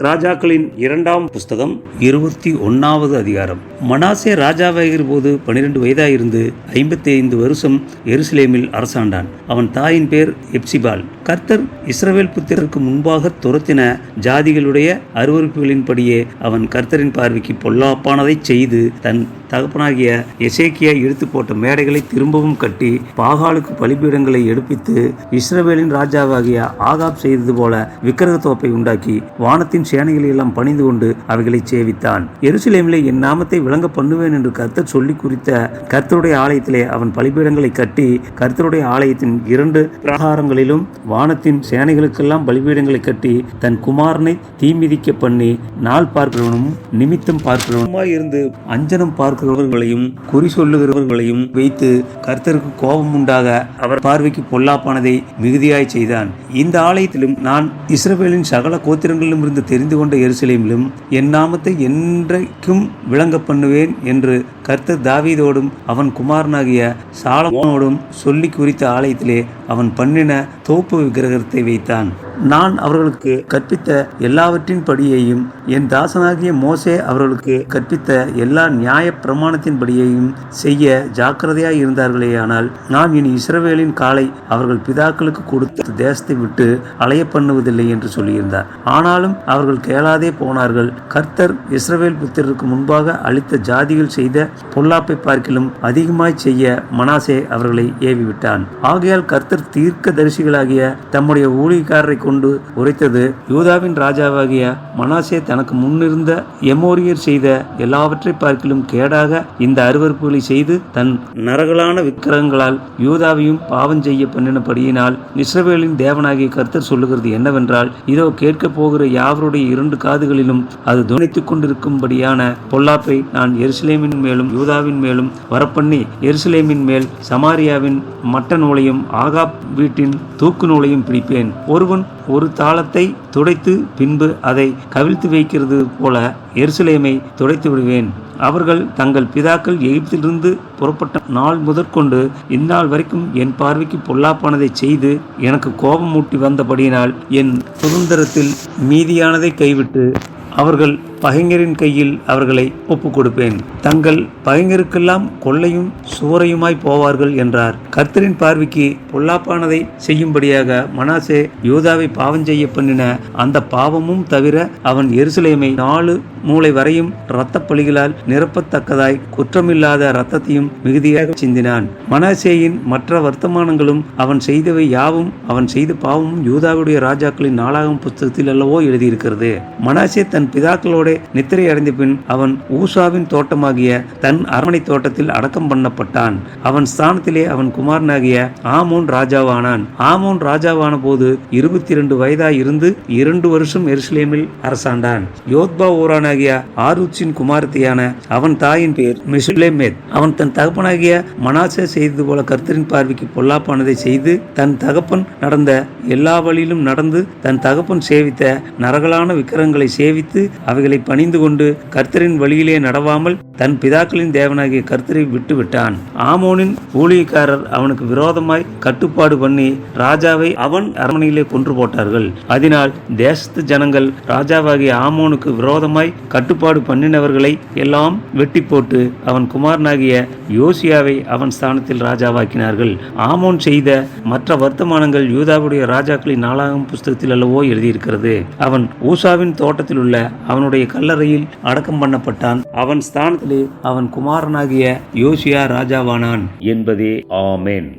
ராஜாக்களின் 2ஆம் புஸ்தகம் 21வது அதிகாரம். மனாசே ராஜாவாகிற போது 12 வயதாயிருந்து 55 வருஷம் எருசலேமில் அரசாண்டான். அவன் தாயின் பேர் எப்சிபால். கர்த்தர் இஸ்ரவேல் புத்திரருக்கு முன்பாக துரத்தின ஜாதிகளுடைய அருவருப்புகளின்படியே அவன் கர்த்தரின் பார்வைக்கு பொல்லாப்பானதை செய்து தன் தகப்பனாகிய எசேக்கியா எடுத்து போட்ட மேடைகளை திரும்பவும் கட்டி பாகாலுக்கு பலிபீடங்களை எடுப்பித்து இஸ்ரவேலின் ராஜாவாகிய ஆகாப் செய்தது போல விக்கிரக தோப்பை உண்டாக்கி வானத்தின் சேனைகளை எல்லாம் பணிந்து கொண்டு அவைகளை சேவித்தான். எருசலேமிலே என் நாமத்தை விளங்க பண்ணுவேன் என்று கர்த்தர் சொல்லி குறித்த கர்த்தருடைய ஆலயத்திலே அவன் பலிபீடங்களை கட்டி கர்த்தருடைய ஆலயத்தின் 2 பிரகாரங்களிலும் வானத்தின் சேனைகளுக்கெல்லாம் பலிபீடங்களை கட்டி தன் குமாரனை தீமிதிக்க பண்ணி நாள் பார்க்கிறவனும் நிமித்தம் பார்க்கிறவனுமாய் இருந்து அஞ்சனம் பார்க்கிறவர்களையும் குறி சொல்லுகிறவர்களையும் வைத்து கர்த்தருக்கு கோபம் உண்டாக அவர் பார்வைக்கு பொல்லாப்பானதை மிகுதியாய் செய்தான். இந்த ஆலயத்திலும் நான் இஸ்ரவேலின் சகல கோத்திரங்களிலும் இருந்து தெரிந்து கொண்ட எருசலேமிலும் என் நாமத்தை என்றைக்கும் விளங்க பண்ணுவேன் என்று கர்த்தர் தாவீதோடும் அவன் குமாரனாகிய சாலமோனோடும் சொல்லி குறித்த ஆலயத்திலே அவன் பண்ணின தோப்பு விக்கிரகத்தை வைத்தான். நான் அவர்களுக்கு கற்பித்த எல்லாவற்றின் படியையும் என் தாசனாகிய மோசே அவர்களுக்கு கற்பித்த எல்லா நியாய பிரமாணத்தின் படியையும் செய்ய ஜாக்கிரதையாய் இருந்தார்களேயானால் நான் இனி இஸ்ரவேலின் காலை அவர்கள் பிதாக்களுக்கு கொடுத்த தேசத்தை விட்டு அலைய பண்ணுவதில்லை என்று சொல்லியிருந்தார். ஆனாலும் அவர்கள் கேளாதே போனார்கள். கர்த்தர் இஸ்ரவேல் புத்திரருக்கு முன்பாக அளித்த ஜாதிகள் செய்த பொல்லாப்பை பார்க்கிலும் அதிகமாய் செய்ய மனாசே அவர்களை ஏவிவிட்டான். ஆகையால் கர்த்தர் தீர்க்க தரிசிகளாகிய தம்முடைய ஊழியக்காரரை கொண்டு உரைத்தது, யூதாவின் ராஜாவாகிய மனாசே தனக்கு முன்னிருந்த எமோரியர் செய்த எல்லாவற்றை பார்க்கிலும் கேடாக இந்த அருவருப்புகளை செய்து தன் நரகலான விக்கிரகங்களால் யூதாவையும் பாவம் செய்ய பண்ணினபடியினால் இஸ்ரவேலின் தேவனாகிய கர்த்தர் சொல்லுகிறது என்னவென்றால், இதோ கேட்க போகிற யாவருடைய 2 காதுகளிலும் அது துணித்துக் கொண்டிருக்கும்படியான பொல்லாப்பை நான் எருசலேமின் மேலும் யூதாவின் மேலும் வரப்பண்ணி எருசலேமின் மேல் சமாரியாவின் மட்ட நூலையும் ஆகாப் வீட்டின் தூக்கு நூலையும் பிடிப்பேன். ஒருவன் ஒரு தாளத்தை துடைத்து பின்பு அதை கவிழ்த்து வைக்கிறது போல எருசலேமை துடைத்து விடுவேன். அவர்கள் தங்கள் பிதாக்கள் எகிப்திலிருந்து புறப்பட்ட நாள் முதற்கொண்டு இந்நாள் வரைக்கும் என் பார்வைக்கு பொல்லாப்பானதை செய்து எனக்கு கோபம் மூட்டி வந்தபடியினால் என் சுதந்திரத்தில் மீதியானதை கைவிட்டு அவர்கள் பகைஞரின் கையில் அவர்களை ஒப்புக் கொடுப்பேன். தங்கள் பகைஞருக்கெல்லாம் கொள்ளையும் சுவரையுமாய் போவார்கள் என்றார். கர்த்தரின் பார்வைக்கு பொல்லாப்பானதை செய்யும்படியாக மனாசே யூதாவை பாவம் செய்ய பண்ணின அந்த பாவமும் தவிர அவன் எருசலேமை 4 மூலை வரையும் இரத்த பலிகளால் நிரப்பத்தக்கதாய் குற்றமில்லாத இரத்தத்தையும் மிகுதியாக சிந்தினான். மனாசேயின் மற்ற வர்த்தமானங்களும் அவன் செய்தவை யாவும் அவன் செய்த பாவமும் யூதாவுடைய ராஜாக்களின் 4ஆம் புஸ்தகத்தில் அல்லவோ எழுதியிருக்கிறது. மனாசே தன் பிதாக்களோட நித்திரை அடைந்த பின் அவன் ஊசாவின் தோட்டமாகிய தன் அரண்மனை தோட்டத்தில் அடக்கம் பண்ணப்பட்டான். அவன் ஸ்தானத்திலே அவன் குமாரனாகிய ஆமோன் ராஜாவானான். ஆமோன் ராஜாவான போது 22 வயதாய் இருந்து 2 வருஷம் எருசலேமில் அரசாண்டான். யோத்பா ஊரானாகிய ஆரூச்சின் குமாரத்தியான அவன் தாயின் பேர் மெசுலேமேத். அவன் தன் தகப்பனாகிய மனாசே செய்தது போல கர்த்தரின் பார்வைக்கு பொல்லாப்பானதை செய்து தன் தகப்பன் நடந்த எல்லா வழியிலும் நடந்து தன் தகப்பன் சேவித்த நரகலான விக்கிரகங்களை சேவித்து அவைகளை பணிந்து கொண்டு கர்த்தரின் வழியிலே நடவாமல் தன் பிதாக்களின் தேவனாகிய கர்த்தரை விட்டு விட்டான். ஆமோனின் ஊழியக்காரர் அவனுக்கு விரோதமாய் கட்டுப்பாடு பண்ணி ராஜாவை அவன் அரண்மனையிலே கொன்று போட்டார்கள். அதனால் தேசத்து ஜனங்கள் ராஜாவாகிய ஆமோனுக்கு விரோதமாய் கட்டுப்பாடு பண்ணினவர்களை எல்லாம் வெட்டி போட்டு அவன் குமாரனாகிய யோசியாவை அவன் ஸ்தானத்தில் ராஜாவாக்கினார்கள். ஆமோன் செய்த மற்ற வர்த்தமானங்கள் யூதாவுடைய ராஜாக்களின் 4ஆம் புஸ்தகத்தில் அல்லவோ எழுதியிருக்கிறது. அவன் ஊசாவின் தோட்டத்தில் உள்ள அவனுடைய கல்லறையில் அடக்கம் பண்ணப்பட்டான். அவன் ஸ்தானத்திலே அவன் குமாரனாகிய யோசியா ராஜாவானான் என்பதே ஆமென்.